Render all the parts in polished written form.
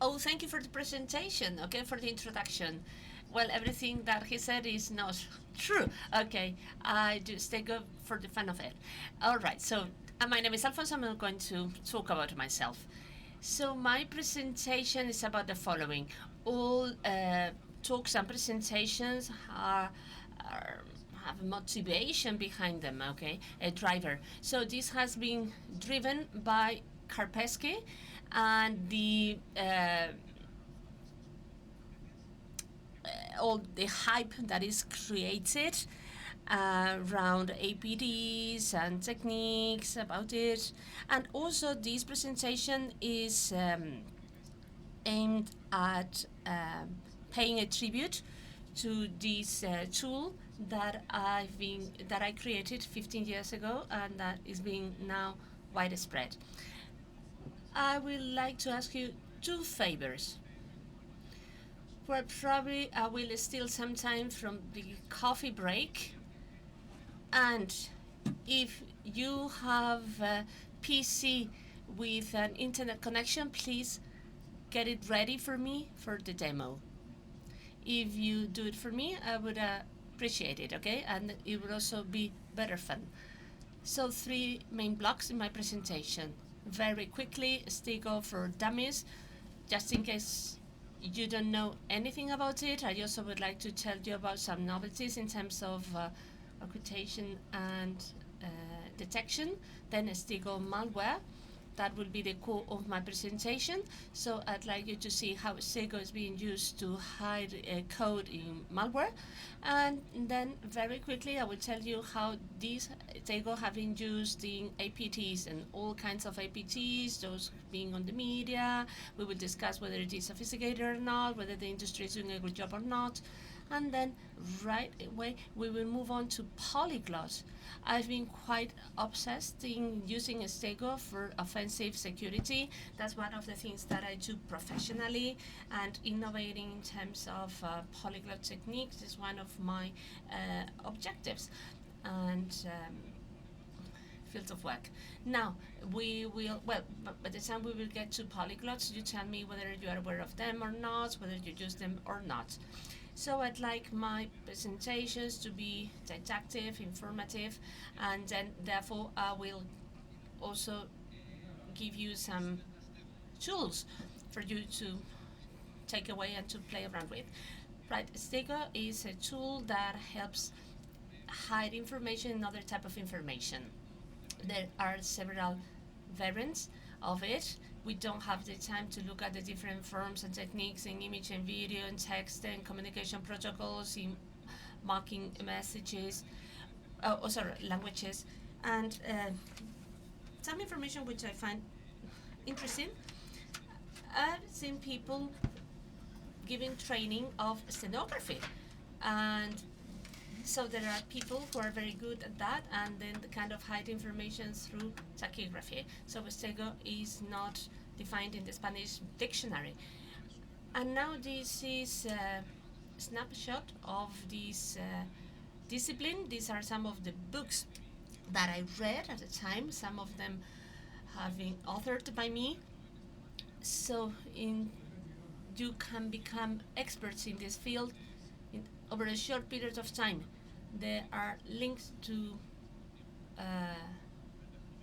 Oh, thank you for the presentation, okay, for the introduction. Well, everything that he said is not true. Okay, I just take it for the fun of it. All right, so my name is Alfonso. I'm going to talk about myself. So my presentation is about the following. All talks and presentations are have motivation behind them, okay, a driver. So this has been driven by Karpesky and the all the hype that is created around APTs and techniques about it. And also this presentation is aimed at paying a tribute to this tool that I created 15 years ago and that is being now widespread. I would like to ask you two favors. Well, probably I will steal some time from the coffee break. And if you have a PC with an internet connection, please get it ready for me for the demo. If you do it for me, I would appreciate it, okay? And it would also be better fun. So 3 main blocks in my presentation. Very quickly, Stego for dummies, just in case you don't know anything about it. I also would like to tell you about some novelties in terms of occultation and detection. Then Stego malware. That will be the core of my presentation. So I'd like you to see how Stego is being used to hide code in malware. And then very quickly I will tell you how these Stego have been used in APTs and all kinds of APTs, those being on the media. We will discuss whether it is sophisticated or not, whether the industry is doing a good job or not. And then right away we will move on to polyglots. I've been quite obsessed in using Stego for offensive security. That's one of the things that I do professionally, and innovating in terms of polyglot techniques is one of my objectives and fields of work. Now, we will, well, by the time we will get to polyglots, you tell me whether you are aware of them or not, whether you use them or not. So I'd like my presentations to be didactic, informative, and then therefore I will also give you some tools for you to take away and to play around with. Right, Stego is a tool that helps hide information and other type of information. There are several variants of it. We don't have the time to look at the different forms and techniques in image and video and text and communication protocols, in marking messages, languages, and some information which I find interesting. I've seen people giving training of stenography, and so there are people who are very good at that, and then the kind of hide information through tachygraphy. So Stego is not defined in the Spanish dictionary. And now this is a snapshot of this discipline. These are some of the books that I read at the time, some of them have been authored by me. So you can become experts in this field over a short period of time. There are links to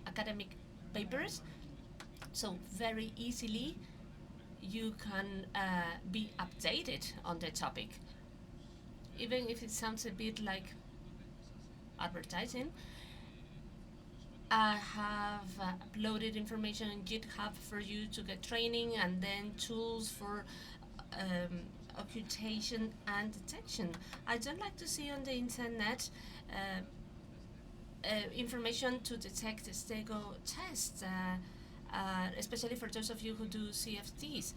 academic papers, so very easily you can be updated on the topic. Even if it sounds a bit like advertising, I have uploaded information on GitHub for you to get training, and then tools for occultation and detection. I don't like to see on the internet information to detect the Stego tests, especially for those of you who do CFTs.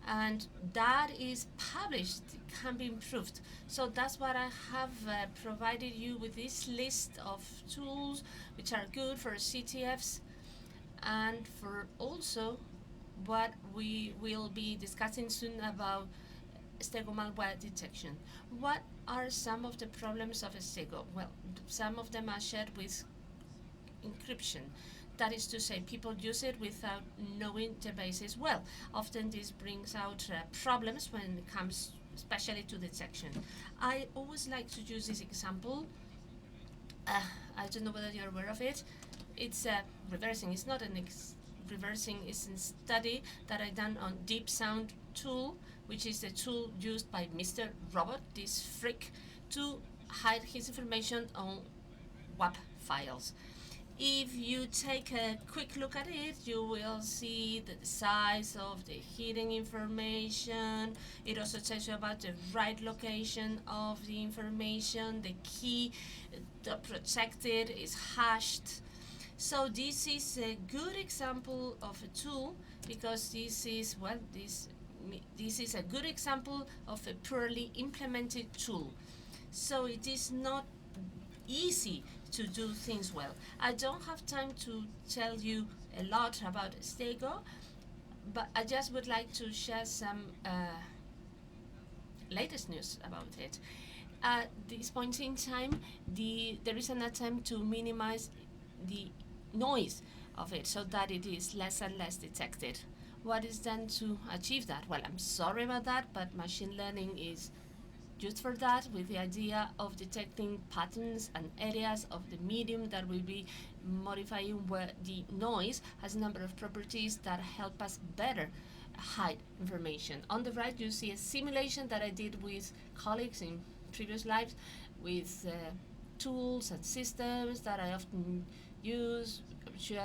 And that is published, can be improved. So that's what I have provided you with this list of tools which are good for CTFs and for also what we will be discussing soon about stegomalware detection. What are some of the problems of Stego? Well, some of them are shared with encryption. That is to say, people use it without knowing the basis well. Often this brings out problems when it comes especially to detection. I always like to use this example. I don't know whether you're aware of it. It's reversing. It's not an reversing. It's a study that I done on Deep Sound tool, which is the tool used by Mr. Robot, this freak, to hide his information on WAP files. If you take a quick look at it, you will see the size of the hidden information. It also tells you about the right location of the information. The key to protect it is hashed. So this is a good example of a tool, because this is a good example of a poorly implemented tool. So it is not easy to do things well. I don't have time to tell you a lot about Stego, but I just would like to share some latest news about it. At this point in time, there is an attempt to minimize the noise of it so that it is less and less detected. What is done to achieve that? Well, I'm sorry about that, but machine learning is used for that, with the idea of detecting patterns and areas of the medium that will be modifying where the noise has a number of properties that help us better hide information. On the right, you see a simulation that I did with colleagues in previous lives with tools and systems that I often use,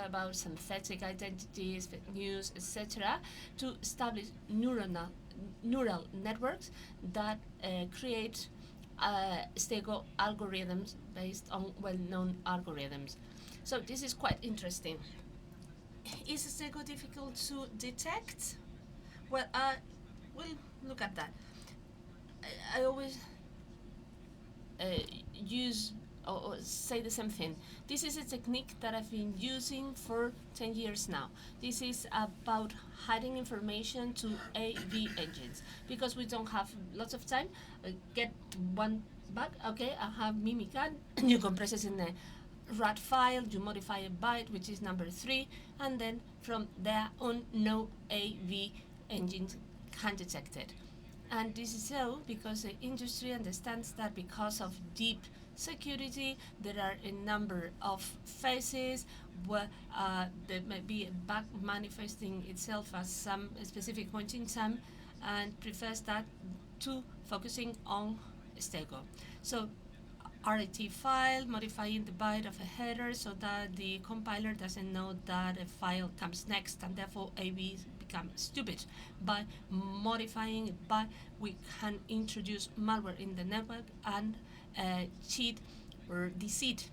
about synthetic identities, fake news, etc., to establish neural networks that create Stego algorithms based on well-known algorithms. So this is quite interesting. Is Stego difficult to detect? Well, we'll look at that. I always use or say the same thing. This is a technique that I've been using for 10 years now. This is about hiding information to AV engines. Because we don't have lots of time, get one back. Okay, I have Mimican. You compress it in a RAD file, you modify a byte, which is number 3, and then from there on, no AV engines can detect it. And this is so because the industry understands that because of deep security, there are a number of phases where there may be a bug manifesting itself at some specific point in time, and prefers that to focusing on Stego. So RAT file, modifying the byte of a header so that the compiler doesn't know that a file comes next, and therefore AVs become stupid. By modifying it, we can introduce malware in the network and cheat or deceive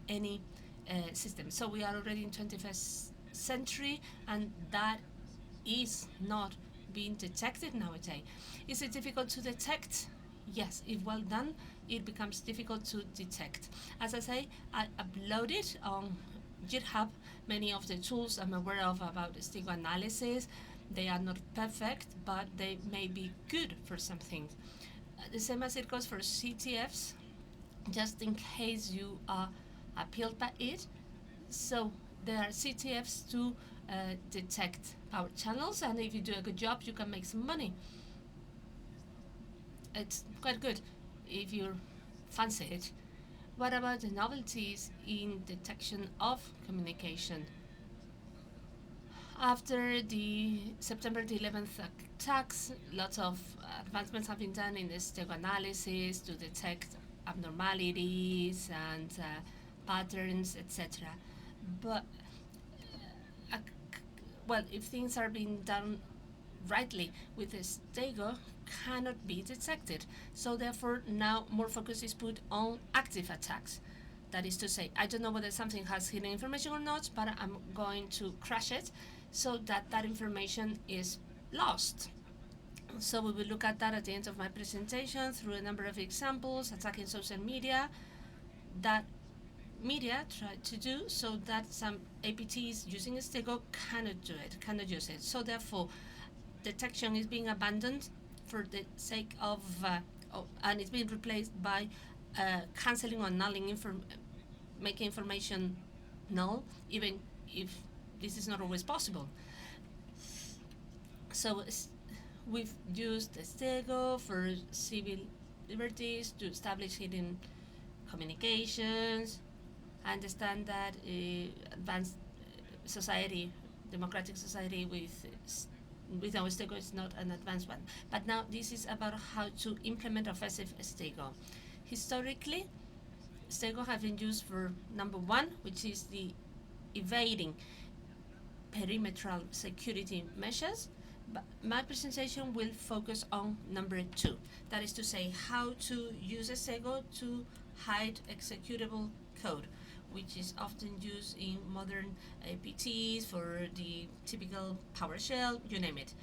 any system. So we are already in 21st century, and that is not being detected nowadays. Is it difficult to detect? Yes, if well done, it becomes difficult to detect. As I say, I uploaded on GitHub many of the tools I'm aware of about Stego analysis. They are not perfect, but they may be good for some things. The same as it goes for CTFs, just in case you are appealed by it. So there are CTFs to detect power channels, and if you do a good job, you can make some money. It's quite good if you fancy it. What about the novelties in detection of communication? After the September the 11th attacks, lots of advancements have been done in the Stego analysis to detect abnormalities and patterns, etc. But well, if things are being done rightly with the Stego, cannot be detected. So therefore, now more focus is put on active attacks. That is to say, I don't know whether something has hidden information or not, but I'm going to crash it so that that information is lost. So we will look at that at the end of my presentation through a number of examples, attacking social media, that media tried to do so that some APTs using Stego cannot do it, cannot use it. So therefore, detection is being abandoned for the sake of, and it's being replaced by canceling or nulling making information null, even if this is not always possible. So we've used Stego for civil liberties to establish hidden communications. I understand that advanced society, democratic society without Stego is not an advanced one. But now this is about how to implement offensive Stego. Historically, Stego have been used for number one, which is the evading perimeter security measures. But my presentation will focus on number two. That is to say, how to use Stego to hide executable code, which is often used in modern APTs for the typical PowerShell, you name it.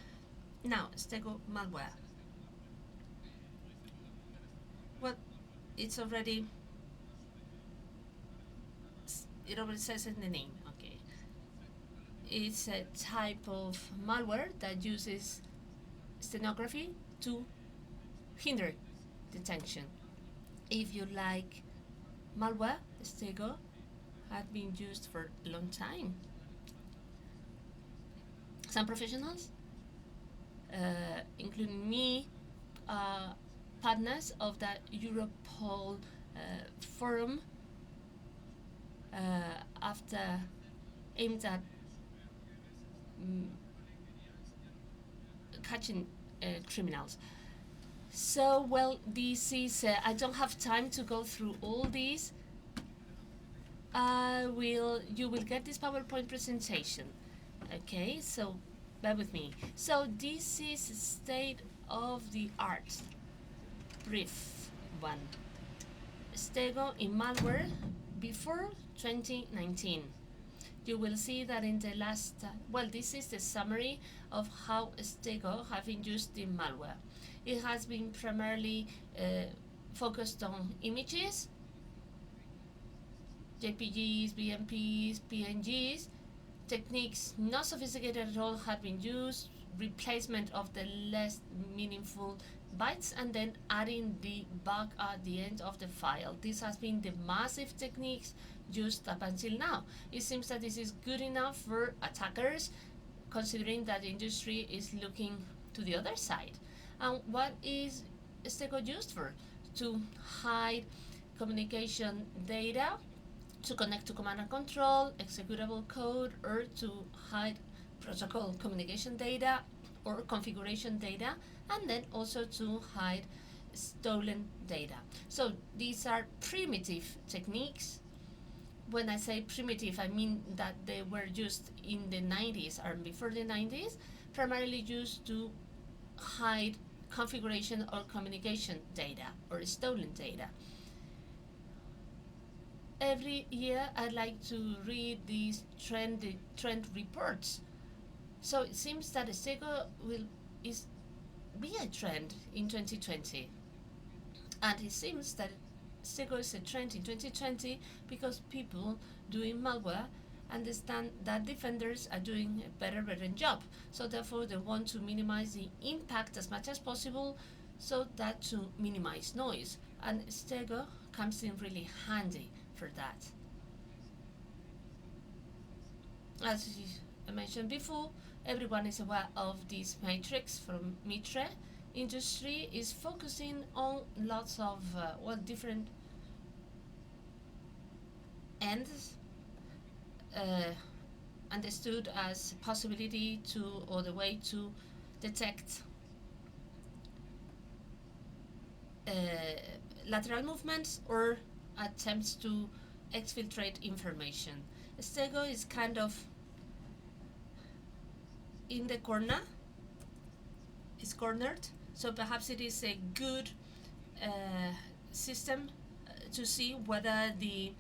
Now, Stego malware. Well, it already says in the name. Okay, it's a type of malware that uses stenography to hinder detection. If you like malware, Stego had been used for a long time. Some professionals, including me, partners of the Europol forum, after aimed at catching criminals. So, well, this is, I don't have time to go through all these. You will get this PowerPoint presentation. Okay, so bear with me. So this is state of the art. Brief one. Stego in malware before 2019. You will see that in the last, this is the summary of how Stego have been used in malware. It has been primarily focused on images, JPGs, BMPs, PNGs. Techniques not sophisticated at all have been used, replacement of the less meaningful bytes and then adding the bug at the end of the file. This has been the massive techniques used up until now. It seems that this is good enough for attackers, considering that the industry is looking to the other side. And what is Stego used for? To hide communication data, to connect to command and control, executable code, or to hide protocol communication data or configuration data, and then also to hide stolen data. So these are primitive techniques. When I say primitive, I mean that they were used in the 90s or before the 90s, primarily used to hide configuration or communication data or stolen data. Every year I like to read these trend reports. So it seems that Stego will be a trend in 2020. And it seems that Stego is a trend in 2020 because people doing malware understand that defenders are doing a better job. So therefore they want to minimize the impact as much as possible so that to minimize noise. And Stego comes in really handy for that. As I mentioned before, everyone is aware of this matrix from Mitre. Industry is focusing on lots of different ends understood as possibility to or the way to detect lateral movements or attempts to exfiltrate information. Stego is kind of in the corner, it's cornered, so perhaps it is a good system to see whether the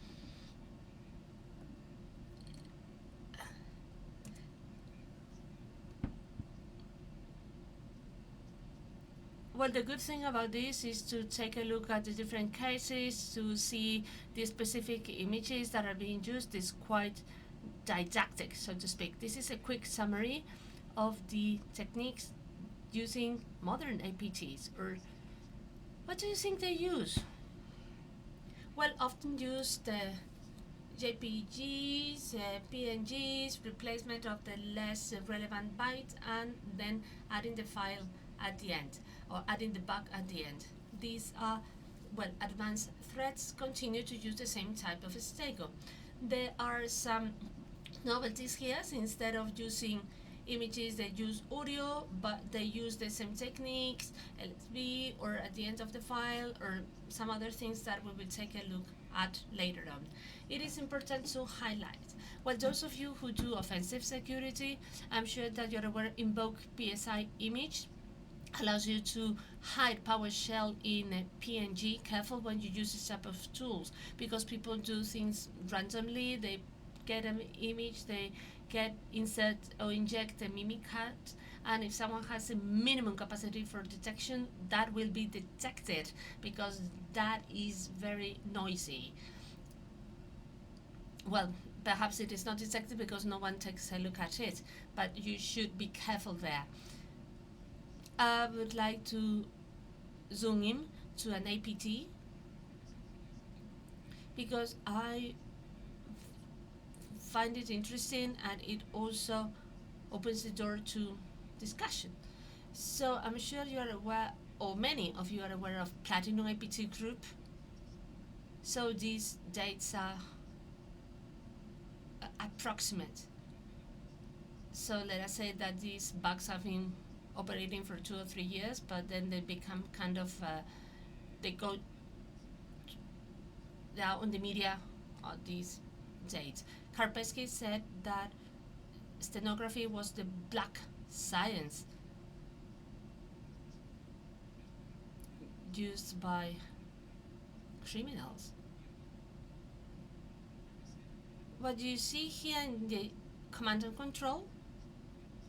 the good thing about this is to take a look at the different cases to see the specific images that are being used. Is quite didactic, so to speak. This is a quick summary of the techniques using modern APTs. Or what do you think they use? Well, often used JPGs, PNGs, replacement of the less relevant byte, and then adding the file at the end, or adding the bug at the end. These are, well, advanced threats continue to use the same type of Stego. There are some novelties here. So instead of using images, they use audio, but they use the same techniques, LSB, or at the end of the file, or some other things that we will take a look at later on. It is important to highlight. Well, those of you who do offensive security, I'm sure that you're aware invoke PSI image allows you to hide PowerShell in a PNG. Careful when you use this type of tools, because people do things randomly. They get an image, they insert or inject a mimicat, and if someone has a minimum capacity for detection, that will be detected because that is very noisy. Well, perhaps it is not detected because no one takes a look at it, but you should be careful there. I would like to zoom in to an APT because I find it interesting and it also opens the door to discussion. So I'm sure you are aware, or many of you are aware of Platinum APT group. So these dates are approximate. So let us say that these bugs have been operating for 2 or 3 years, but then they become kind of, they are on the media on these dates. Karpesky said that stenography was the black science used by criminals. What you see here in the command and control,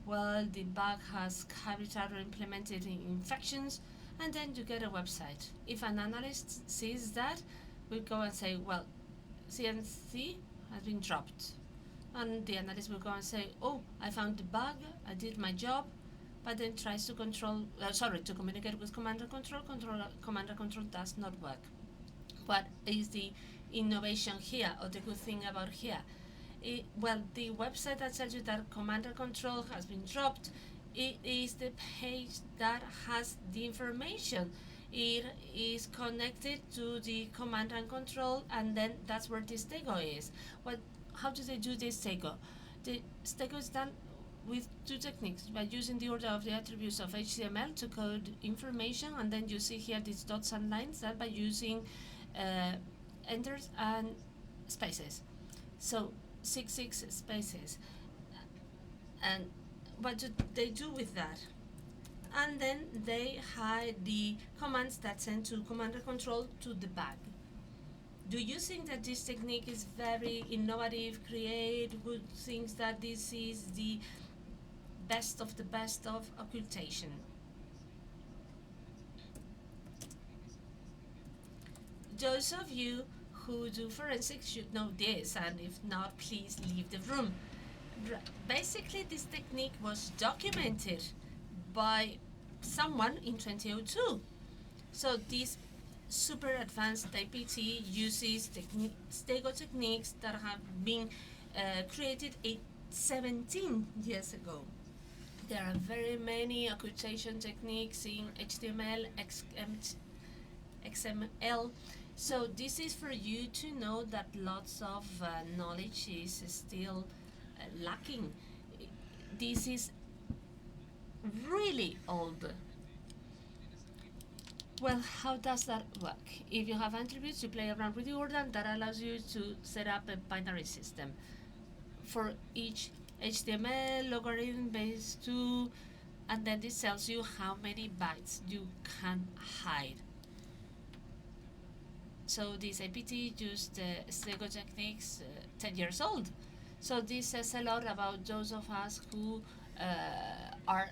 well, the bug has carried out or implemented in infections, and then you get a website. If an analyst sees that, we'll go and say, well, CNC has been dropped. And the analyst will go and say, oh, I found the bug, I did my job, but then tries to to communicate with command and control. Command and control does not work. What is the innovation here, or the good thing about here? Well, the website that tells you that command and control has been dropped, it is the page that has the information. It is connected to the command and control, and then that's where the Stego is. How do they do this Stego? The Stego is done with 2 techniques, by using the order of the attributes of HTML to code information, and then you see here these dots and lines, that by using enters and spaces. So 6 spaces. And what do they do with that? And then they hide the commands that send to command and control to the bug. Do you think that this technique is very innovative, creative? Who thinks that this is the best of the best of occultation? Those of you who do forensics should know this, and if not, please leave the room. Basically, this technique was documented by someone in 2002. So this super advanced APT uses Stego techniques that have been created 17 years ago. There are very many occultation techniques in HTML, XML. So this is for you to know that lots of knowledge is still lacking. This is really old. Well, how does that work? If you have attributes, you play around with the order, and that allows you to set up a binary system. For each HTML logarithm base 2, and then this tells you how many bytes you can hide. So this APT used Stego techniques 10 years old. So this says a lot about those of us who are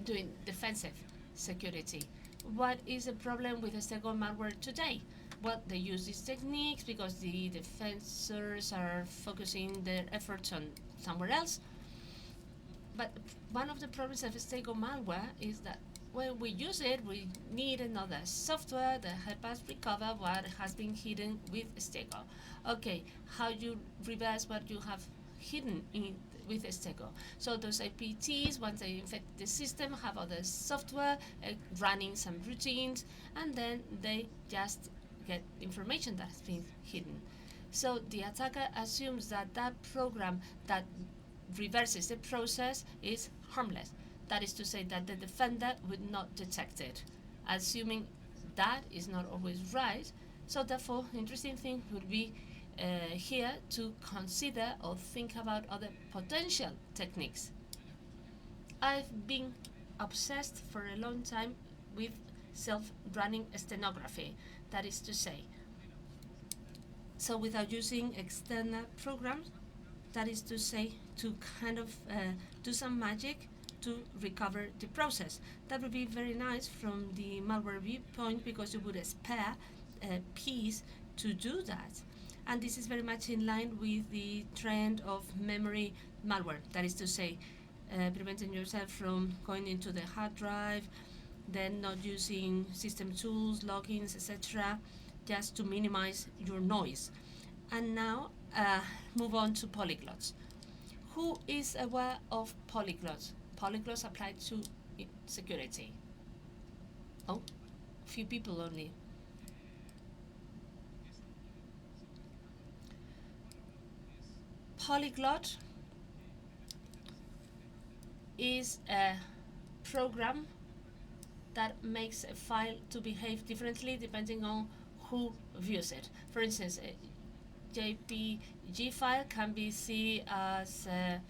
doing defensive security. What is the problem with the Stego malware today? Well, they use these techniques because the defenders are focusing their efforts on somewhere else. But one of the problems of Stego malware is that when we use it, we need another software that help us recover what has been hidden with Stego. Okay, how you reverse what you have hidden with Stego. So those APTs, once they infect the system, have other software running some routines, and then they just get information that's been hidden. So the attacker assumes that that program that reverses the process is harmless. That is to say that the defender would not detect it. Assuming that is not always right, so therefore, interesting thing would be here to consider or think about other potential techniques. I've been obsessed for a long time with self-running stenography. That is to say, so without using external programs, that is to say, to kind of do some magic to recover the process. That would be very nice from the malware viewpoint because you would spare a piece to do that. And this is very much in line with the trend of memory malware. That is to say, preventing yourself from going into the hard drive, then not using system tools, logins, etc., just to minimize your noise. And now move on to polyglots. Who is aware of polyglots? Polyglots applied to security. Oh, few people only. Polyglot is a program that makes a file to behave differently depending on who views it. For instance, a JPG file can be seen as a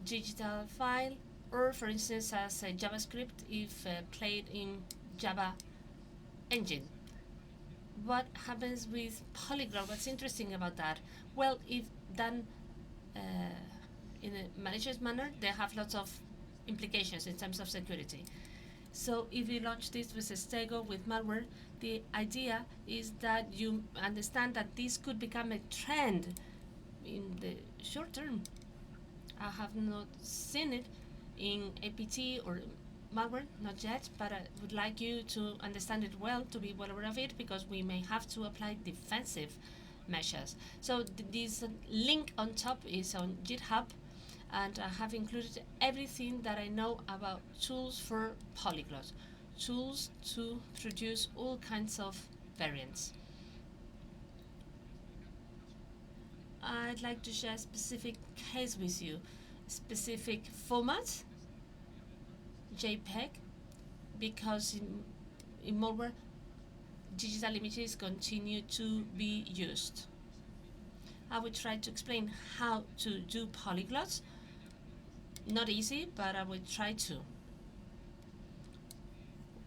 digital file, or for instance as a JavaScript if played in Java engine. What happens with polyglot? What's interesting about that? Well, if done in a malicious manner, they have lots of implications in terms of security. So if you launch this with Stego, with malware, the idea is that you understand that this could become a trend in the short term. I have not seen it in APT or malware, not yet, but I would like you to understand it well, to be well aware of it, because we may have to apply defensive measures. So this link on top is on GitHub, and I have included everything that I know about tools for polyglots, tools to produce all kinds of variants. I'd like to share a specific case with you, specific format, JPEG, because in malware, digital images continue to be used. I will try to explain how to do polyglots. Not easy, but I will try to.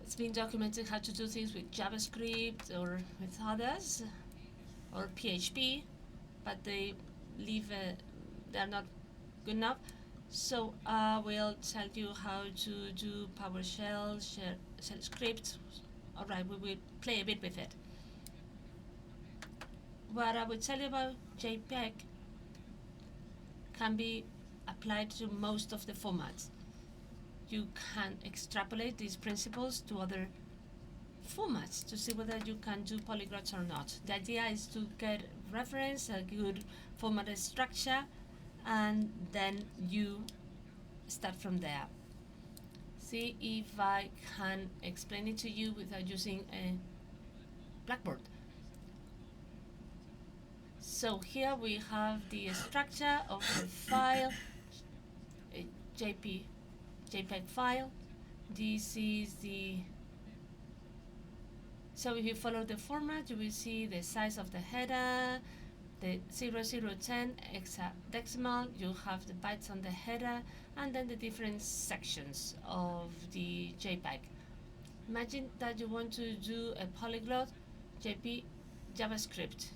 It's been documented how to do things with JavaScript or with others, or PHP, but they are not good enough. So I will tell you how to do PowerShell, shell script. All right, we will play a bit with it. What I will tell you about JPEG can be applied to most of the formats. You can extrapolate these principles to other formats to see whether you can do polyglots or not. The idea is to get reference, a good format structure, and then you start from there. See if I can explain it to you without using a blackboard. So here we have the structure of the file, a JPEG file. This is the, so if you follow the format, you will see the size of the header, the 0010 hexadecimal, you have the bytes on the header, and then the different sections of the JPEG. Imagine that you want to do a polyglot JavaScript.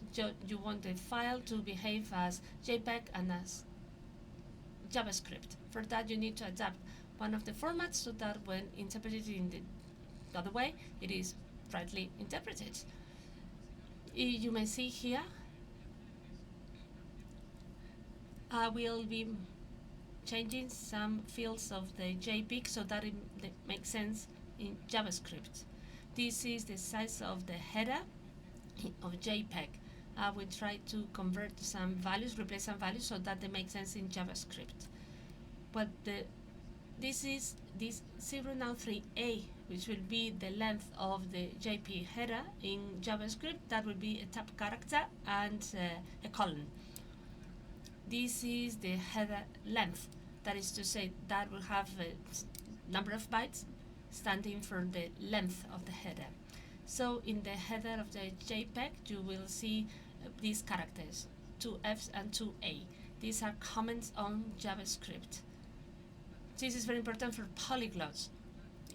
You want the file to behave as JPEG and as JavaScript. For that, you need to adapt one of the formats so that when interpreted in the other way, it is rightly interpreted. You may see here, I will be changing some fields of the JPEG so that it makes sense in JavaScript. This is the size of the header of JPEG. I will try to convert some values, replace some values so that they make sense in JavaScript. But this is this 093A, which will be the length of the JPEG header in JavaScript. That will be a tab character and a colon. This is the header length. That is to say, that will have a number of bytes standing for the length of the header. So in the header of the JPEG, you will see these characters, 2Fs and 2A. These are comments on JavaScript. This is very important for polyglots.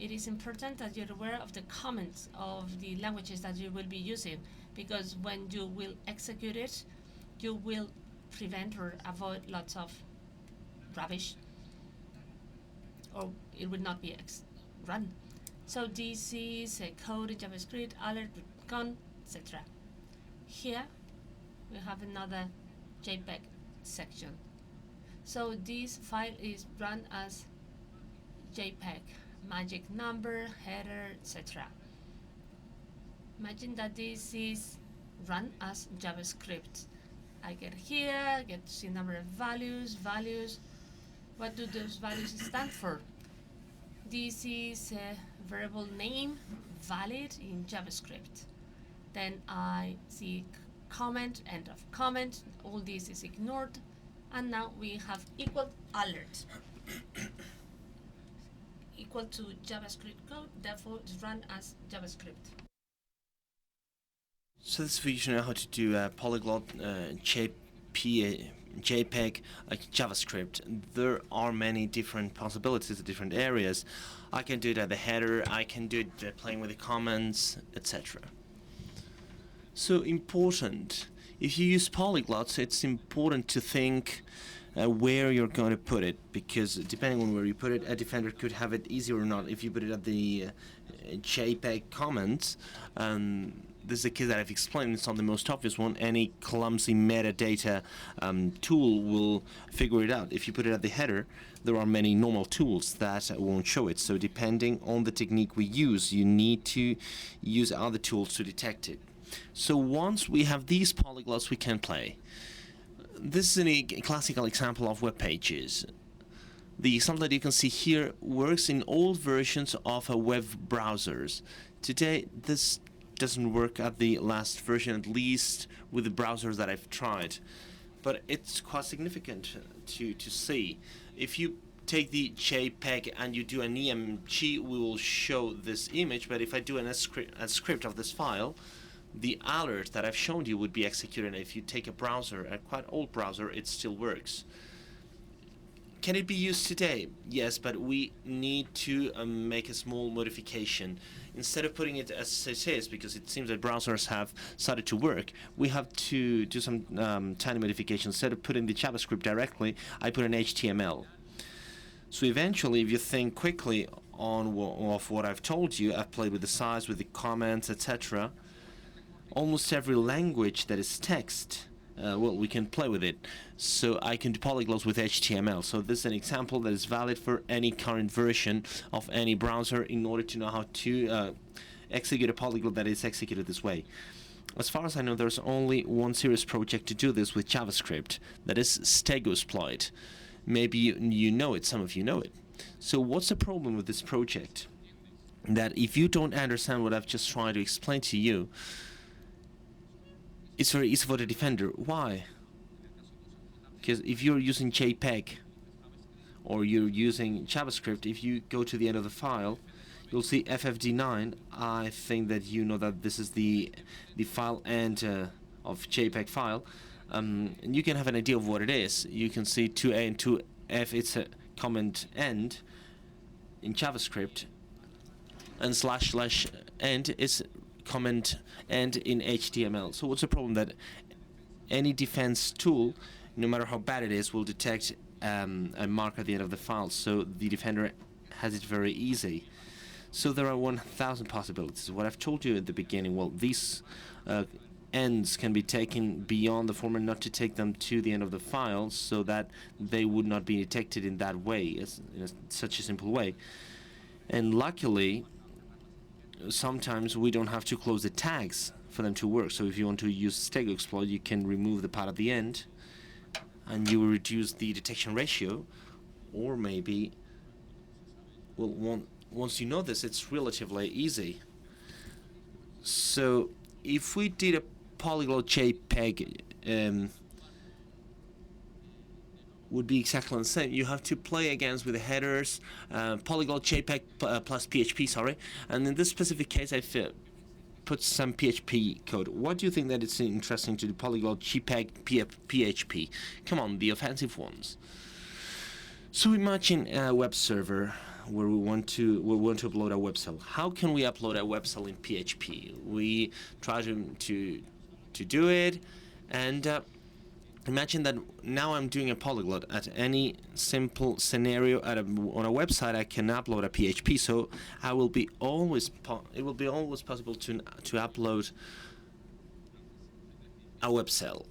It is important that you're aware of the comments of the languages that you will be using, because when you will execute it, you will prevent or avoid lots of rubbish, or it will not be run. So this is a code in JavaScript, alert, RootedCON, etc. Here we have another JPEG section. So this file is run as JPEG, magic number, header, etc. Imagine that this is run as JavaScript. I get here, get to see number of values. What do those values stand for? This is a variable name, valid in JavaScript. Then I see comment, end of comment, all this is ignored, and now we have equal alert. Equal to JavaScript code, therefore it's run as JavaScript. So this video you know how to do a polyglot JPEG like JavaScript. There are many different possibilities in different areas. I can do it at the header, I can do it playing with the comments, etc. So important. If you use polyglots, it's important to think where you're going to put it, because depending on where you put it, a defender could have it easier or not. If you put it at the JPEG comments, this is the case that I've explained, it's not the most obvious one. Any clumsy metadata tool will figure it out. If you put it at the header, there are many normal tools that won't show it. So depending on the technique we use, you need to use other tools to detect it. So once we have these polyglots, we can play. This is a classical example of web pages. The example that you can see here works in old versions of web browsers. Today, this doesn't work at the last version, at least with the browsers that I've tried. But it's quite significant to see. If you take the JPEG and you do an EMG, we will show this image, but if I do a script of this file, the alert that I've shown you would be executed. If you take a browser, a quite old browser, it still works. Can it be used today? Yes, but we need to make a small modification. Instead of putting it as it is, because it seems that browsers have started to work, we have to do some tiny modifications. Instead of putting the JavaScript directly, I put an HTML. So eventually, if you think quickly on what I've told you, I've played with the size, with the comments, etc. Almost every language that is text, well, we can play with it. So I can do polyglots with HTML. So this is an example that is valid for any current version of any browser in order to know how to execute a polyglot that is executed this way. As far as I know, there's only one serious project to do this with JavaScript. That is Stego. Maybe you know it, some of you know it. So what's the problem with this project? That if you don't understand what I've just tried to explain to you, it's very easy for the defender. Why? Because if you're using JPEG or you're using JavaScript, if you go to the end of the file, you'll see FFD9. I think that you know that this is the file end of JPEG file. And you can have an idea of what it is. You can see 2A and 2F, it's a comment end in JavaScript, and / end is comment end in HTML. So what's the problem? That any defense tool, no matter how bad it is, will detect a mark at the end of the file. So the defender has it very easy. So there are 1,000 possibilities. What I've told you at the beginning, well, these ends can be taken beyond the format, not to take them to the end of the file, so that they would not be detected in that way, in such a simple way. And luckily, sometimes we don't have to close the tags for them to work. So if you want to use Stego exploit, you can remove the part at the end, and you will reduce the detection ratio. Or maybe, well, once you know this, it's relatively easy. So if we did a polyglot JPEG, would be exactly the same. You have to play against with the headers, polyglot JPEG plus PHP, sorry. And in this specific case, I've put some PHP code. What do you think that it's interesting to do polyglot JPEG PHP? Come on, the offensive ones. So imagine a web server where we want to upload a web cell. How can we upload a web cell in PHP? We try to do it, and imagine that now I'm doing a polyglot. At any simple scenario on a website, I can upload a PHP. So it will be always possible to upload a web cell.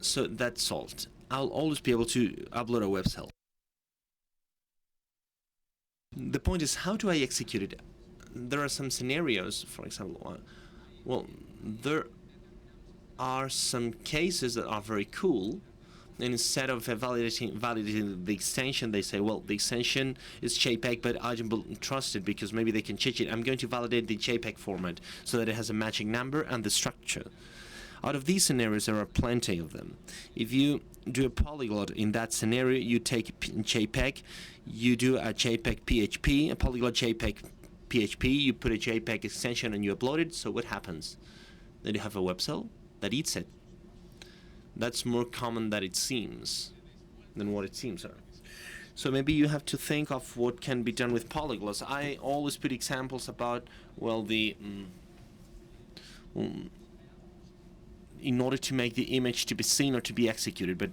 So that's solved. I'll always be able to upload a web cell. The point is, how do I execute it? There are some scenarios, for example. Well, there are some cases that are very cool, and instead of validating the extension, they say, well, the extension is JPEG, but I don't trust it because maybe they can change it. I'm going to validate the JPEG format so that it has a matching number and the structure. Out of these scenarios, there are plenty of them. If you do a polyglot in that scenario, you take JPEG, you do a JPEG PHP, a polyglot JPEG PHP, you put a JPEG extension and you upload it. So what happens? Then you have a web cell that eats it. That's more common than it seems, than what it seems. So maybe you have to think of what can be done with polyglots. I always put examples about, well, in order to make the image to be seen or to be executed. But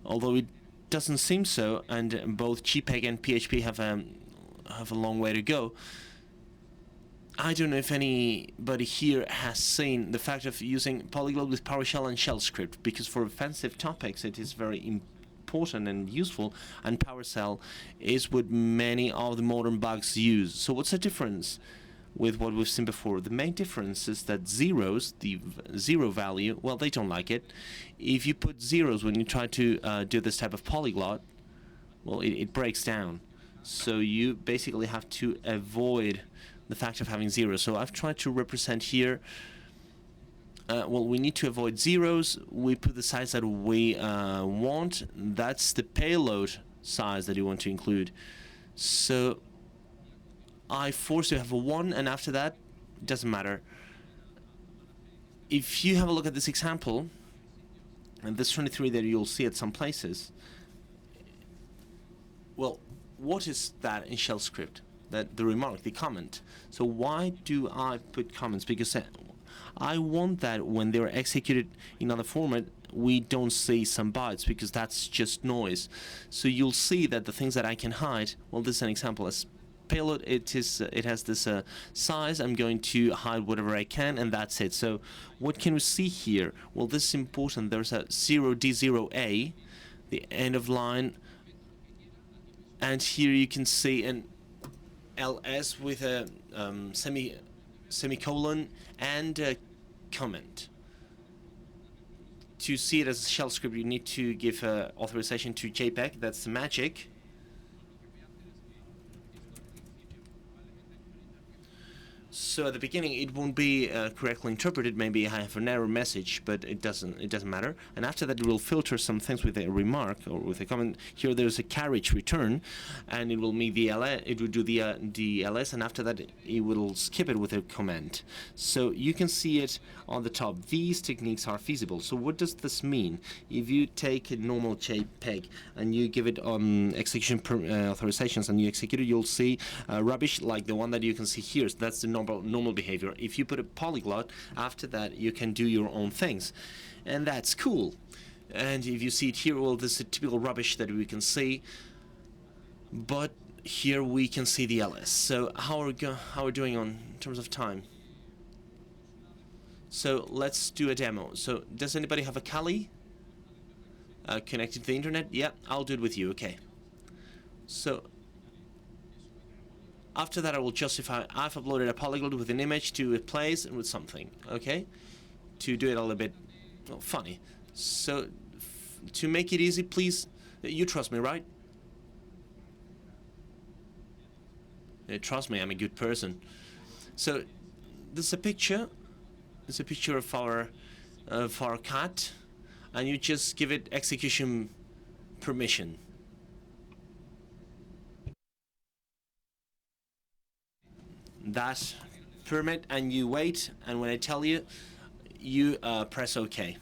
although it doesn't seem so, and both JPEG and PHP have a long way to go, I don't know if anybody here has seen the fact of using polyglot with PowerShell and shell script, because for offensive topics it is very important and useful, and PowerShell is what many of the modern bugs use. So what's the difference with what we've seen before? The main difference is that zeros, the zero value, well, they don't like it. If you put zeros when you try to do this type of polyglot, well, it breaks down. So you basically have to avoid the fact of having zeros. So I've tried to represent here, well, we need to avoid zeros. We put the size that we want. That's the payload size that you want to include. So I force you to have a 1, and after that, it doesn't matter. If you have a look at this example, and this 23 that you'll see at some places, well, what is that in shell script? That the remark, the comment. So why do I put comments? Because I want that when they're executed in other format, we don't see some bytes, because that's just noise. So you'll see that the things that I can hide, well, this is an example. As payload, it has this size. I'm going to hide whatever I can, and that's it. So what can we see here? Well, this is important. There's a 0D0A, the end of line, and here you can see an ls with a semicolon and a comment. To see it as a shell script, you need to give authorization to JPEG. That's the magic. So at the beginning, it won't be correctly interpreted. Maybe I have an error message, but it doesn't matter. And after that, it will filter some things with a remark or with a comment. Here, there's a carriage return, and it will meet the ls. It will do the ls, and after that, it will skip it with a comment. So you can see it on the top. These techniques are feasible. So what does this mean? If you take a normal JPEG and you give it execution authorizations and you execute it, you'll see rubbish like the one that you can see here. So that's the normal behavior. If you put a polyglot, after that you can do your own things, and that's cool. And if you see it here, well, this is a typical rubbish that we can see, but here we can see the ls. So how are we doing on in terms of time? So let's do a demo. So does anybody have a Kali connected to the internet? Yeah, I'll do it with you. Okay. So After that, I will justify I've uploaded a polyglot with an image to a place and with something, okay? To do it a little bit funny. So to make it easy, please, you trust me, right? Trust me, I'm a good person. So this is a picture. It's a picture of our cat, and you just give it execution permission. That permit, and you wait, and when I tell you, you press OK.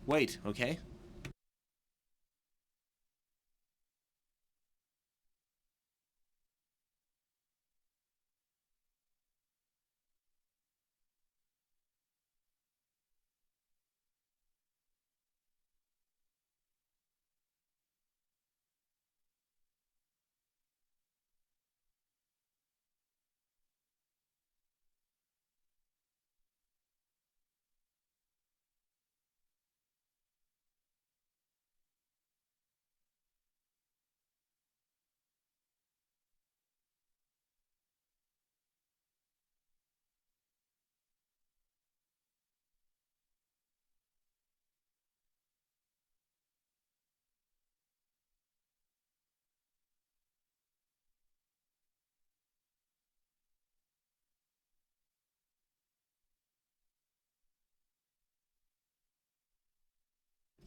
Wait, okay?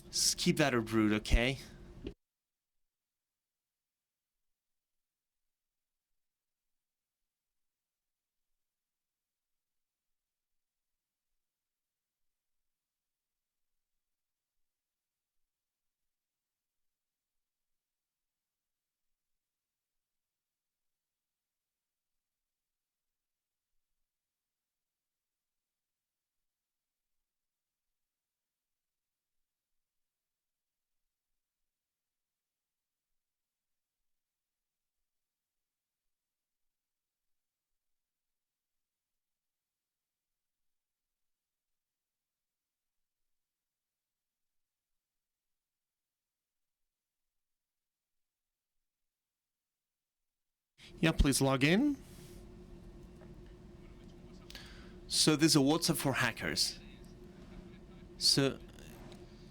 Just keep that at root, okay? Yeah, please log in. So this is a WhatsApp for hackers. So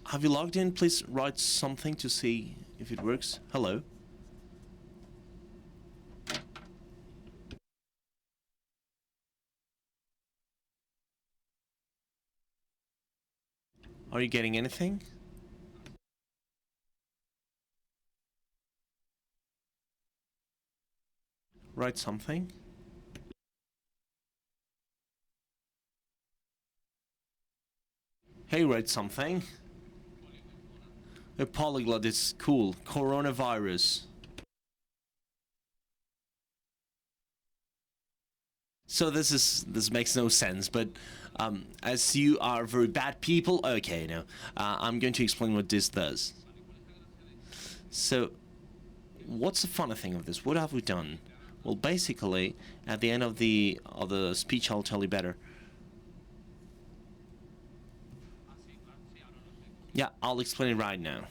have you logged in? Please write something to see if it works. Hello. Are you getting anything? Write something. Hey, write something. A polyglot is cool. Coronavirus. So this makes no sense, but as you are very bad people, okay, no, I'm going to explain what this does. So, what's the funny thing of this? What have we done? Well, basically, at the end of the speech, I'll tell you better. Yeah, I'll explain it right now.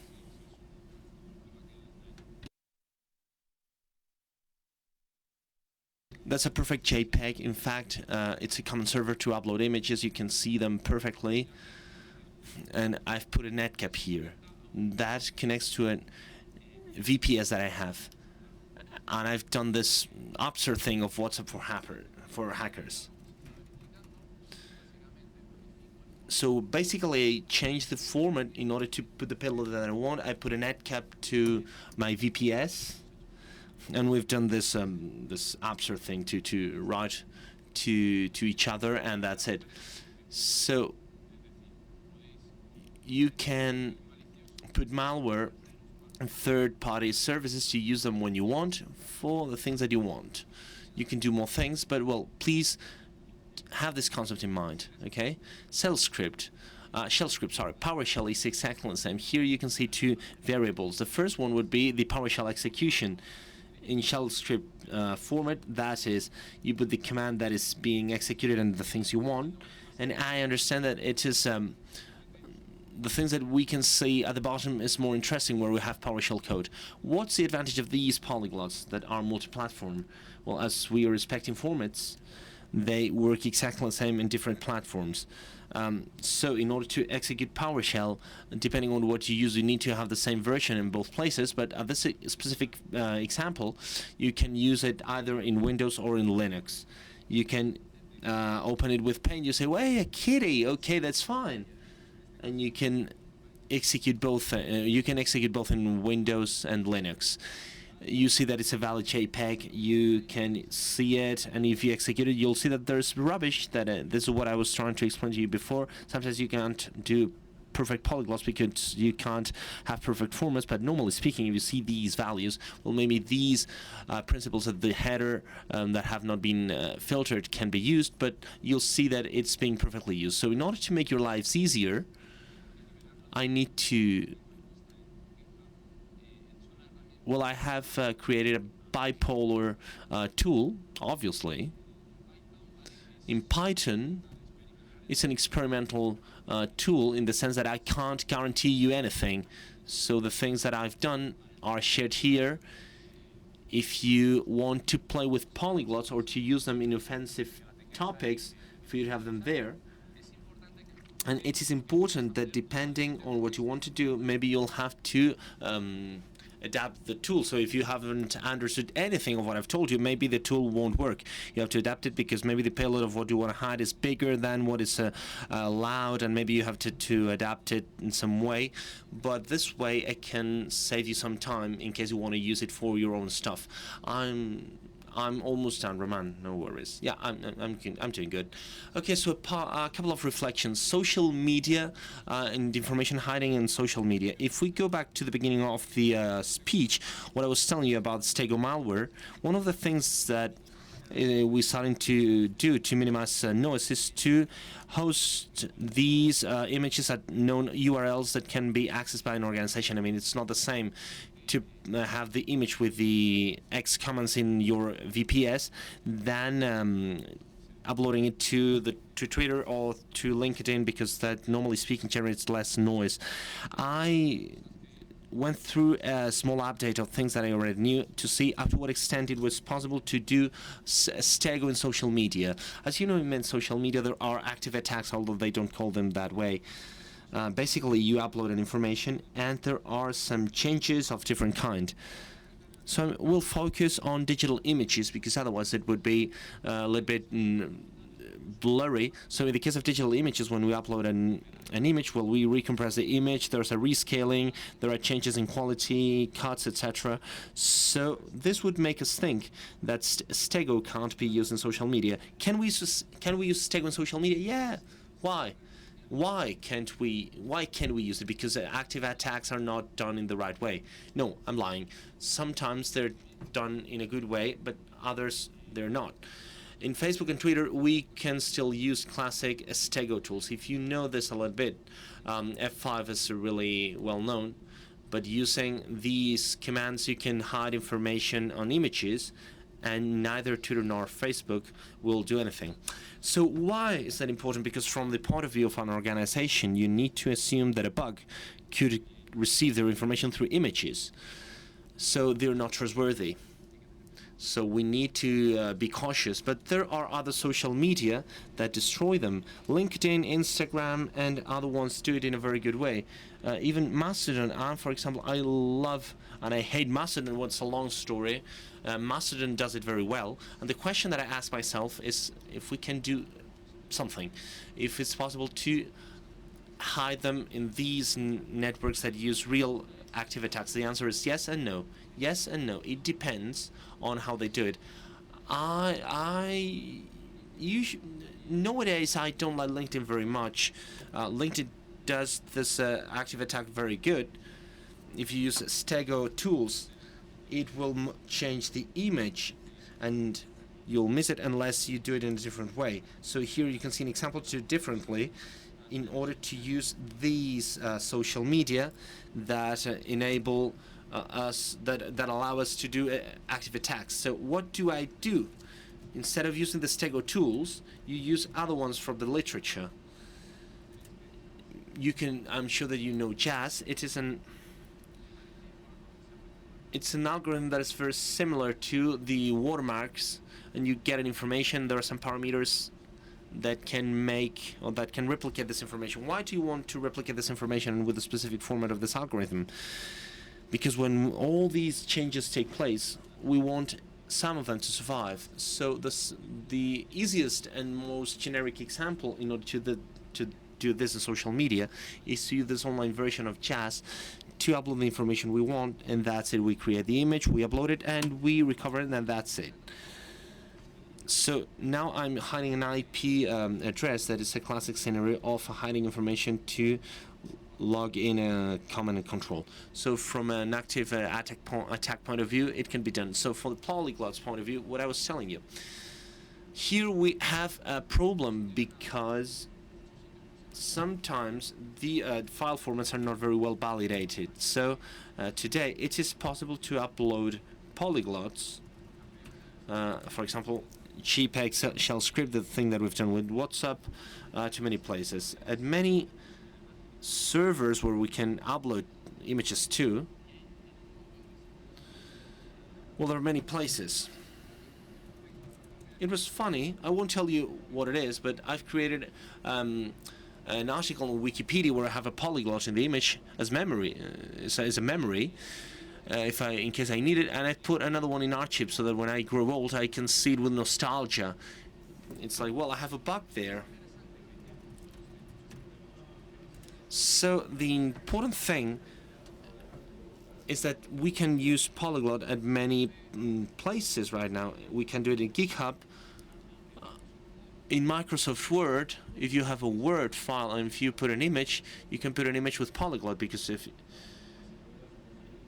That's a perfect JPEG. In fact, it's a common server to upload images. You can see them perfectly. And I've put a netcap here. That connects to a VPS that I have. And I've done this absurd thing of WhatsApp for hackers. So basically, I changed the format in order to put the payload that I want. I put a netcap to my VPS. And we've done this this absurd thing to write to each other, and that's it. So you can put malware and third-party services to use them when you want for the things that you want. You can do more things, but well, please have this concept in mind. Okay, shell script, sorry, PowerShell is exactly the same. Here you can see two variables. The first one would be the PowerShell execution. In shell script format, that is, you put the command that is being executed and the things you want, And I understand that it is the things that we can see at the bottom is more interesting, where we have PowerShell code. What's the advantage of these polyglots that are multi-platform? Well, as we are respecting formats, they work exactly the same in different platforms. So in order to execute PowerShell, depending on what you use, you need to have the same version in both places. But at this specific example, you can use it either in Windows or in Linux. You can open it with Paint. You say, well, hey, a kitty. Okay, that's fine. And you can execute both. You can execute both in Windows and Linux. You see that it's a valid JPEG. You can see it, and if you execute it, you'll see that there's rubbish. That this is what I was trying to explain to you before. Sometimes you can't do perfect polyglots because you can't have perfect formats. But normally speaking, if you see these values, well, maybe these principles at the header that have not been filtered can be used. But you'll see that it's being perfectly used. So in order to make your lives easier, I need to, well, I have created a bipolar tool, obviously. In Python, it's an experimental tool in the sense that I can't guarantee you anything. So the things that I've done are shared here. If you want to play with polyglots or to use them in offensive topics, for you to have them there. And it is important that depending on what you want to do, maybe you'll have to adapt the tool. So if you haven't understood anything of what I've told you, maybe the tool won't work. You have to adapt it because maybe the payload of what you want to hide is bigger than what is allowed, and maybe you have to adapt it in some way. But this way it can save you some time in case you want to use it for your own stuff. I'm almost done, Roman. No worries. Yeah, I'm doing good. Okay, so a couple of reflections. Social media and information hiding in social media. If we go back to the beginning of the speech, what I was telling you about Stego malware, one of the things that we're starting to do to minimize noise is to host these images at known URLs that can be accessed by an organization. I mean, it's not the same to have the image with the X comments in your VPS than uploading it to Twitter or to LinkedIn, because that, normally speaking, generates less noise. I went through a small update of things that I already knew to see up to what extent it was possible to do Stego in social media. As you know, in social media there are active attacks, although they don't call them that way. Basically, you upload an information and there are some changes of different kind. So we'll focus on digital images because otherwise it would be a little bit blurry. So in the case of digital images, when we upload an image, well, we recompress the image, there's a rescaling, there are changes in quality, cuts, etc. So this would make us think that Stego can't be used in social media. Can we use Stego in social media? Yeah. Why? Why can't we use it? Because active attacks are not done in the right way. No, I'm lying. Sometimes they're done in a good way, but others they're not. In Facebook and Twitter, we can still use classic Stego tools. If you know this a little bit, F5 is really well known, but using these commands you can hide information on images, and neither Twitter nor Facebook will do anything. So why is that important? Because from the point of view of an organization, you need to assume that a bug could receive their information through images. So they're not trustworthy. So we need to be cautious. But there are other social media that destroy them. LinkedIn, Instagram, and other ones do it in a very good way. Even Mastodon, for example, I love and I hate Mastodon. What's a long story. Mastodon does it very well. And the question that I ask myself is if we can do something, if it's possible to hide them in these networks that use real active attacks. The answer is yes and no. Yes and no. It depends on how they do it. Nowadays I don't like LinkedIn very much. LinkedIn does this active attack very good. If you use Stego tools, it will change the image and you'll miss it unless you do it in a different way. So here you can see an example to do it differently in order to use these social media that enable that allow us to do active attacks. So what do I do instead of using the Stego tools, you use other ones from the literature. You can, I'm sure that you know JAS. It's an algorithm that is very similar to the watermarks, and you get an information. There are some parameters that can make, or that can replicate this information. Why do you want to replicate this information with a specific format of this algorithm? Because when all these changes take place, we want some of them to survive. So the easiest and most generic example in order to do this in social media is to use this online version of JAS to upload the information we want, and that's it. We create the image, we upload it, and we recover it, and that's it. So now I'm hiding an IP address that is a classic scenario of hiding information to log in a command and control. So from an active attack point of view, it can be done. So for the polyglots point of view, what I was telling you, here we have a problem because sometimes the file formats are not very well validated. So today it is possible to upload polyglots, for example, JPEG shell script, the thing that we've done with WhatsApp, to many places. At many servers where we can upload images to, well, there are many places. It was funny, I won't tell you what it is, but I've created an article on Wikipedia where I have a polyglot in the image as memory, as a memory, in case I need it, and I put another one in Archip so that when I grow old I can see it with nostalgia. It's like, well, I have a bug there. So the important thing is that we can use polyglot at many places right now. We can do it in GitHub. In Microsoft Word, if you have a Word file and if you put an image, you can put an image with polyglot, because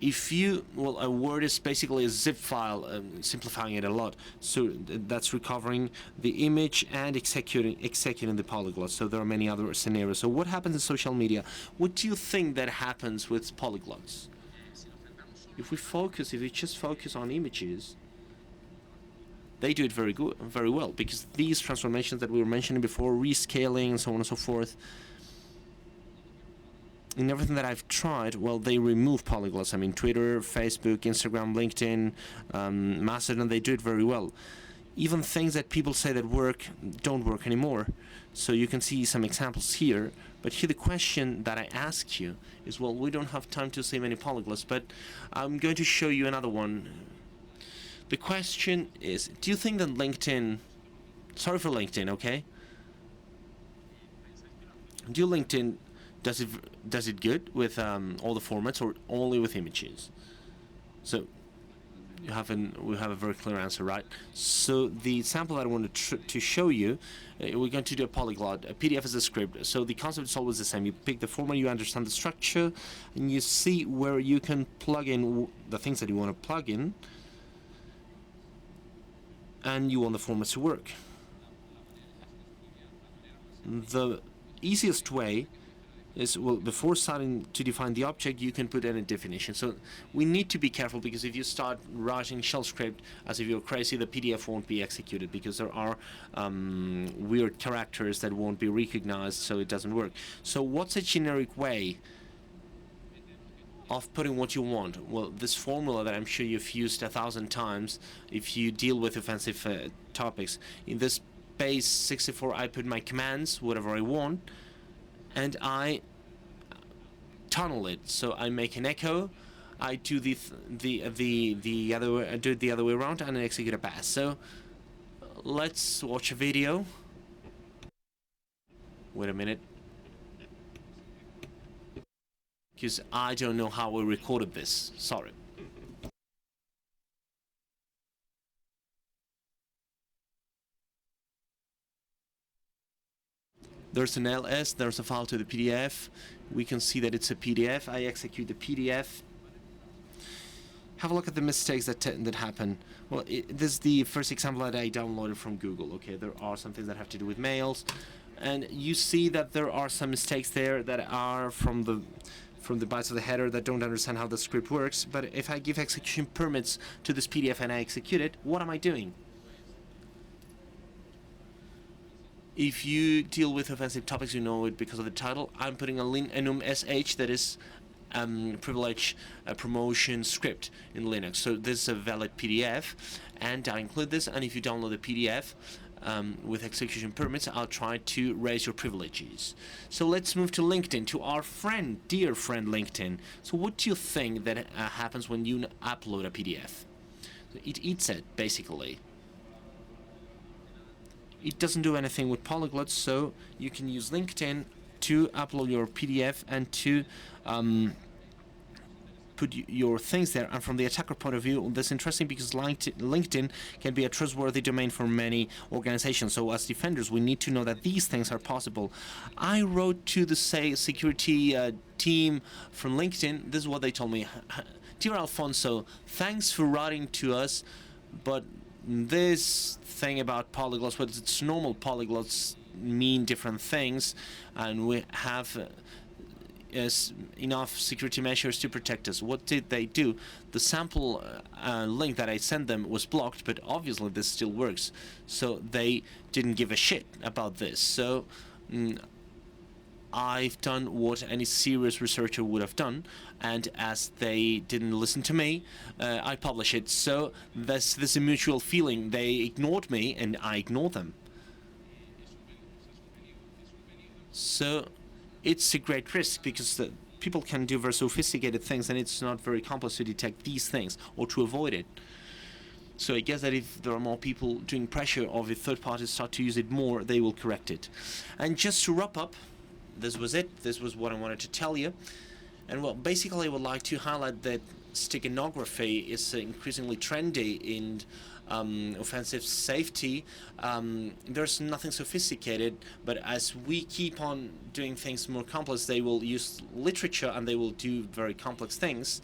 if you, well, a Word is basically a zip file, simplifying it a lot. So that's recovering the image and executing the polyglot. So there are many other scenarios. So what happens in social media? What do you think that happens with polyglots? If we just focus on images, they do it very well, because these transformations that we were mentioning before, rescaling and so on and so forth, in everything that I've tried, well, they remove polyglots. I mean, Twitter, Facebook, Instagram, LinkedIn, Mastodon, they do it very well. Even things that people say that work don't work anymore. So you can see some examples here. But here the question that I ask you is, well, we don't have time to say many polyglots, but I'm going to show you another one. The question is, do you think that LinkedIn, sorry for LinkedIn, okay? Do LinkedIn does it good with all the formats, or only with images? So we have a very clear answer, right? So the sample that I wanted to show you, we're going to do a polyglot. A PDF is a script, so the concept is always the same. You pick the format, you understand the structure, and you see where you can plug in the things that you want to plug in, and you want the formats to work. The easiest way is, well, before starting to define the object, you can put in a definition. So we need to be careful, because if you start writing shell script as if you're crazy, the PDF won't be executed, because there are weird characters that won't be recognized, so it doesn't work. So what's a generic way of putting what you want? Well, this formula that I'm sure you've used 1,000 times if you deal with offensive topics. In this base 64, I put my commands, whatever I want, and I tunnel it. So I make an echo, I do the other way, I do it the other way around, and I execute a pass. So let's watch a video. Wait a minute, because I don't know how we recorded this. Sorry. There's an ls, there's a file to the PDF. We can see that it's a PDF. I execute the PDF. Have a look at the mistakes that happen. Well, this is the first example that I downloaded from Google. Okay, there are some things that have to do with mails, and you see that there are some mistakes there that are from the bytes of the header that don't understand how the script works. But if I give execution permits to this PDF and I execute it, what am I doing? If you deal with offensive topics, you know it because of the title. I'm putting a enum sh, that is privilege promotion script in Linux. So this is a valid PDF, and I include this. And if you download the PDF with execution permits, I'll try to raise your privileges. So let's move to LinkedIn, to our friend, dear friend LinkedIn. So what do you think that happens when you upload a PDF? It eats it, basically. It doesn't do anything with polyglots, so you can use LinkedIn to upload your PDF and to put your things there. And from the attacker point of view, that's interesting because LinkedIn can be a trustworthy domain for many organizations. So as defenders, we need to know that these things are possible. I wrote to the security team from LinkedIn. This is what they told me. Dear Alfonso, thanks for writing to us, but this thing about polyglots, well, it's normal polyglots mean different things, and we have enough security measures to protect us. What did they do? The sample link that I sent them was blocked, but obviously this still works. So they didn't give a shit about this. So I've done what any serious researcher would have done, and as they didn't listen to me, I publish it. So there's a mutual feeling. They ignored me, and I ignored them. So it's a great risk because people can do very sophisticated things, and it's not very complex to detect these things or to avoid it. So I guess that if there are more people doing pressure, or if third parties start to use it more, they will correct it. And just to wrap up, this was it. This was what I wanted to tell you. And well, basically I would like to highlight that steganography is increasingly trendy in offensive safety. There's nothing sophisticated, but as we keep on doing things more complex, they will use literature and they will do very complex things.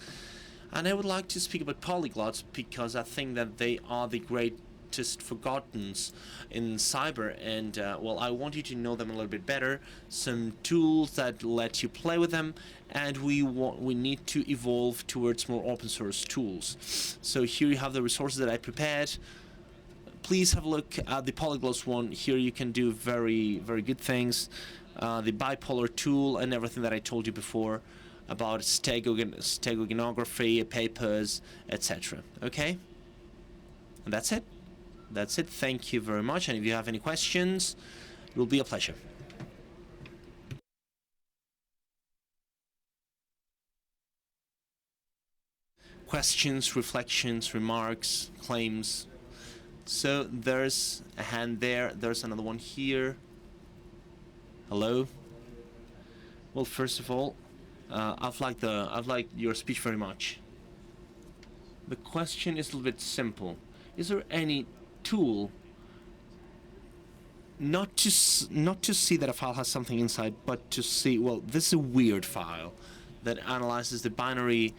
And I would like to speak about polyglots because I think that they are the greatest forgottens in cyber, and well, I want you to know them a little bit better. Some tools that let you play with them, and we need to evolve towards more open source tools. So here you have the resources that I prepared. Please have a look at the polyglots one. Here you can do very, very good things. The bipolar tool and everything that I told you before about steganography, papers, etc. Okay? And that's it. That's it. Thank you very much. And if you have any questions, it will be a pleasure. Questions, reflections, remarks, claims. So there's a hand there. There's another one here. Hello. Well, first of all, I've liked your speech very much. The question is a little bit simple. Is there any tool not to see that a file has something inside, but to see, well, this is a weird file that analyzes the binary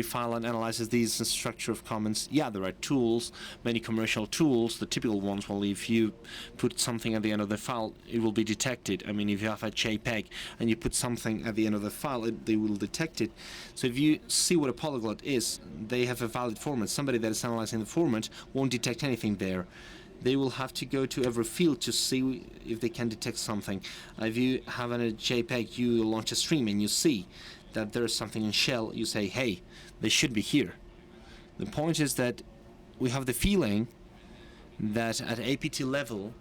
file and analyzes these structure of comments? Yeah, there are tools, many commercial tools. The typical ones, well, if you put something at the end of the file, it will be detected. I mean, if you have a JPEG and you put something at the end of the file, they will detect it. So if you see what a polyglot is, they have a valid format. Somebody that is analyzing the format won't detect anything there. They will have to go to every field to see if they can detect something. If you have a JPEG, you launch a stream and you see that there is something in shell, you say, hey, they should be here. The point is that we have the feeling that at APT level,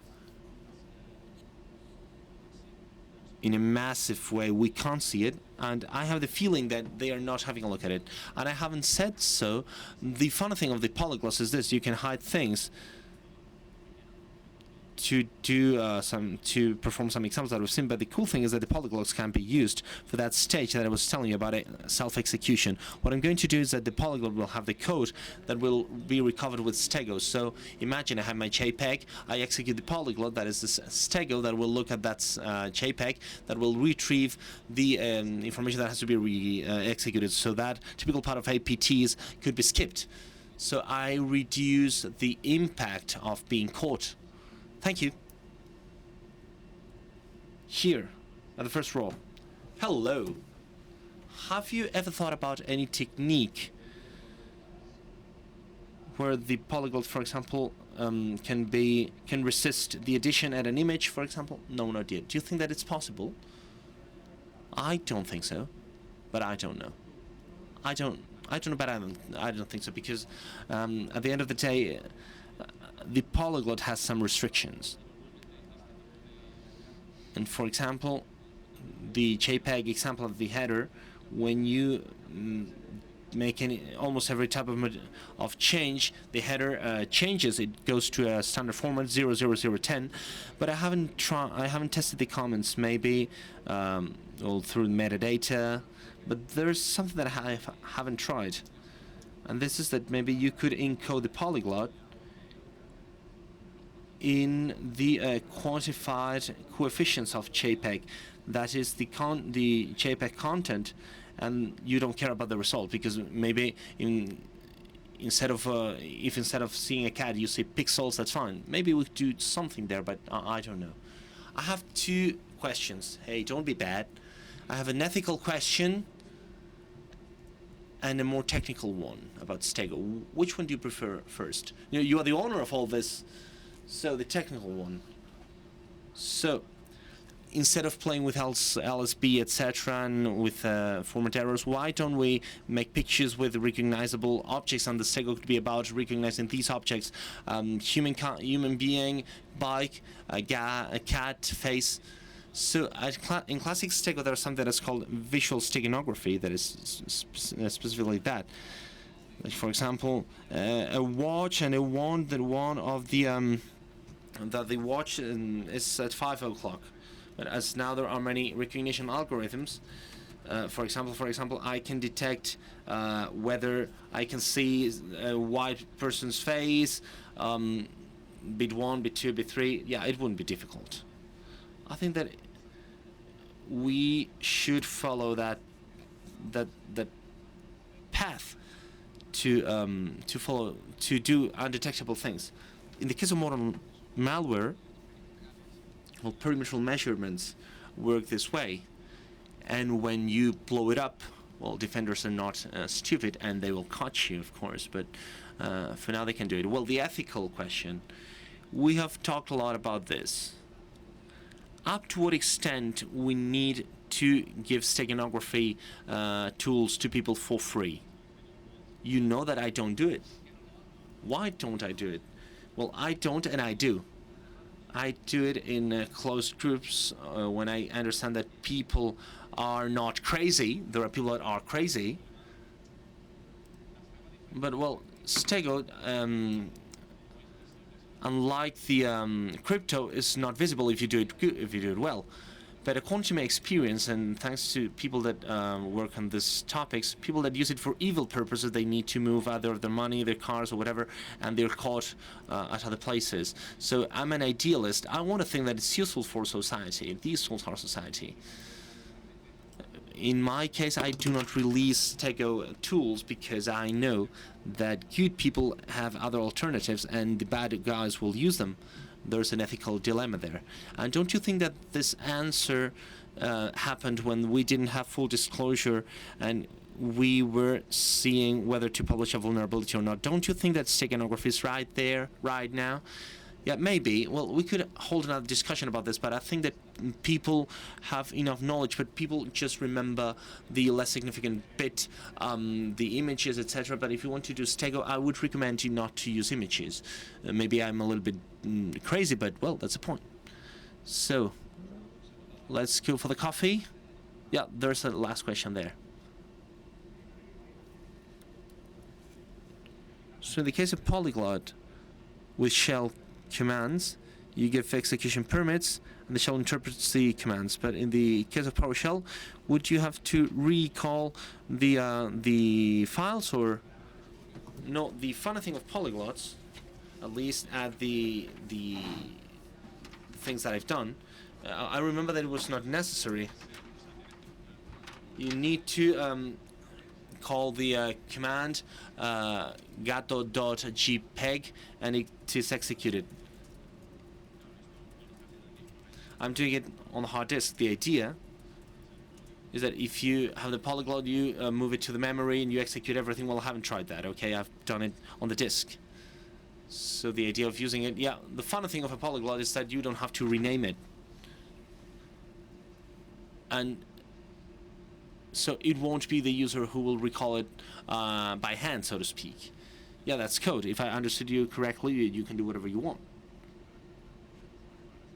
in a massive way, we can't see it, and I have the feeling that they are not having a look at it. And I haven't said so. The funny thing of the polyglots is this: you can hide things to do to perform some examples that we've seen, but the cool thing is that the polyglots can be used for that stage that I was telling you about, self-execution. What I'm going to do is that the polyglot will have the code that will be recovered with Stego. So imagine I have my JPEG, I execute the polyglot, that is the Stego that will look at that JPEG, that will retrieve the information that has to be executed. So that typical part of APTs could be skipped. So I reduce the impact of being caught. Thank you. Here, at the first row. Hello. Have you ever thought about any technique where the polyglot, for example, can resist the addition at an image, for example? No, not yet. Do you think that it's possible? I don't think so, but I don't know. I don't know, but I don't think so, because at the end of the day, the polyglot has some restrictions. And for example, the JPEG example of the header, when you make almost every type of change, the header changes. It goes to a standard format 00010. But I haven't tested the comments. Maybe through metadata. But there's something that I haven't tried, and this is that maybe you could encode the polyglot in the quantified coefficients of JPEG. That is the JPEG content, and you don't care about the result, because maybe instead of seeing a cat you see pixels, that's fine. Maybe we could do something there, but I don't know. I have two questions. Hey, don't be bad. I have an ethical question and a more technical one about Stego. Which one do you prefer first? You are the owner of all this, so the technical one. So instead of playing with LSB, etc., and with format errors, why don't we make pictures with recognizable objects? And the Stego could be about recognizing these objects: human being, bike, a cat, face. So in classic Stego, there's something that's called visual steganography, that is specifically that. Like, for example, a watch and a wand. The one of the watch is at 5 o'clock. But as now there are many recognition algorithms. For example, I can detect whether I can see a white person's face, bit 1, bit 2, bit 3. Yeah, it wouldn't be difficult. I think that we should follow that path to do undetectable things. In the case of modern malware, well, perimeter measurements work this way, and when you blow it up, well, defenders are not stupid, and they will catch you, of course, but for now they can do it. Well, the ethical question, we have talked a lot about this. Up to what extent we need to give steganography tools to people for free? You know that I don't do it. Why don't I do it? Well, I don't, and I do. I do it in closed groups when I understand that people are not crazy. There are people that are crazy. But, well, Stego, unlike the crypto, is not visible if you do it good, if you do it well. But according to my experience, and thanks to people that work on these topics, people that use it for evil purposes, they need to move either their money, their cars, or whatever, and they're caught at other places. So I'm an idealist. I want to think that it's useful for society. These tools are society. In my case, I do not release Stego tools because I know that good people have other alternatives and the bad guys will use them. There's an ethical dilemma there. And don't you think that this answer happened when we didn't have full disclosure and we were seeing whether to publish a vulnerability or not? Don't you think that steganography is right there, right now? Yeah, maybe. Well, we could hold another discussion about this, but I think that people have enough knowledge, but people just remember the less significant bit, the images, etc. But if you want to do Stego, I would recommend you not to use images. Maybe I'm a little bit crazy, but, well, that's the point. So, let's go for the coffee. Yeah, there's a last question there. So in the case of polyglot, with shell commands, you give execution permits, and the shell interprets the commands. But in the case of PowerShell, would you have to recall the files, or no? The funny thing of polyglots, at least at the things that I've done, I remember that it was not necessary. You need to call the command gato.jpeg, and it is executed. I'm doing it on the hard disk. The idea is that if you have the polyglot, you move it to the memory and you execute everything. Well, I haven't tried that, okay? I've done it on the disk. So the idea of using it, yeah, the funny thing of a polyglot is that you don't have to rename it. And so it won't be the user who will recall it by hand, so to speak. Yeah, that's code. If I understood you correctly, you can do whatever you want.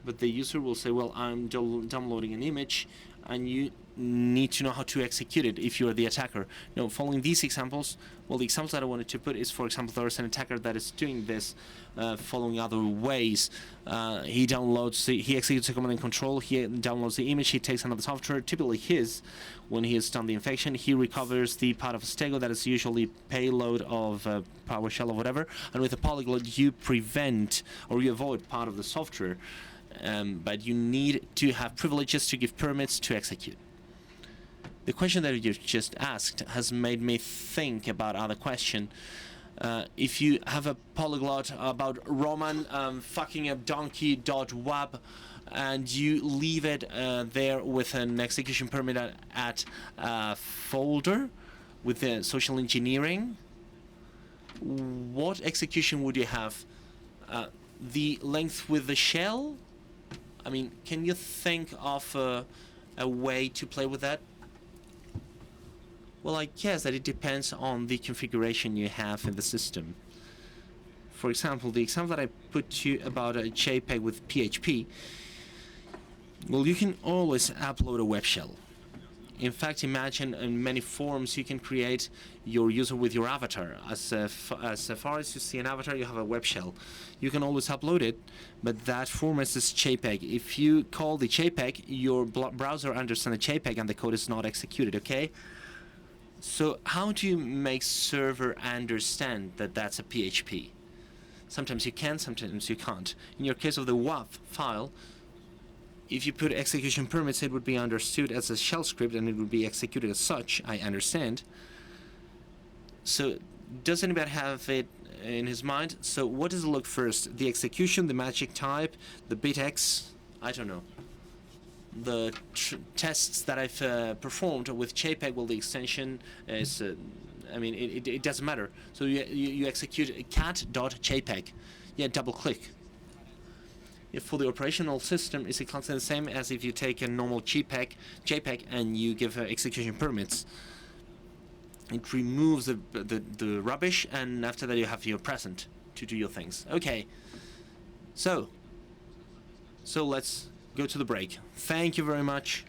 But the user will say, well, I'm downloading an image, and you need to know how to execute it if you're the attacker. No, following these examples, well, the examples that I wanted to put is, for example, there is an attacker that is doing this following other ways. He executes a command and control, he downloads the image, he takes another software, typically his. When he has done the infection, he recovers the part of Stego that is usually payload of PowerShell or whatever, and with a polyglot you prevent or you avoid part of the software. But you need to have privileges to give permits to execute. The question that you just asked has made me think about other question. If you have a polyglot about Roman fucking up donkey.wab and you leave it there with an execution permit at a folder with the social engineering, what execution would you have? The length with the shell? I mean, can you think of a way to play with that? Well, I guess that it depends on the configuration you have in the system. For example, the example that I put to you about a JPEG with PHP, well, you can always upload a web shell. In fact, imagine in many forms you can create your user with your avatar. As far as you see an avatar, you have a web shell. You can always upload it, but that format is JPEG. If you call the JPEG, your browser understands the JPEG and the code is not executed, okay? So how do you make server understand that that's a PHP? Sometimes you can, sometimes you can't. In your case of the WAV file, if you put execution permits, it would be understood as a shell script and it would be executed as such, I understand. So does anybody have it in his mind? So what does it look first? The execution, the magic type, the bitx, I don't know. The tests that I've performed with JPEG, well, the extension is, I mean, it doesn't matter. So you execute cat.jpg. Yeah, double click. If for the operational system, is exactly the same as if you take a normal JPEG and you give execution permits. It removes the rubbish, and after that you have your present to do your things. Okay. So let's go to the break. Thank you very much.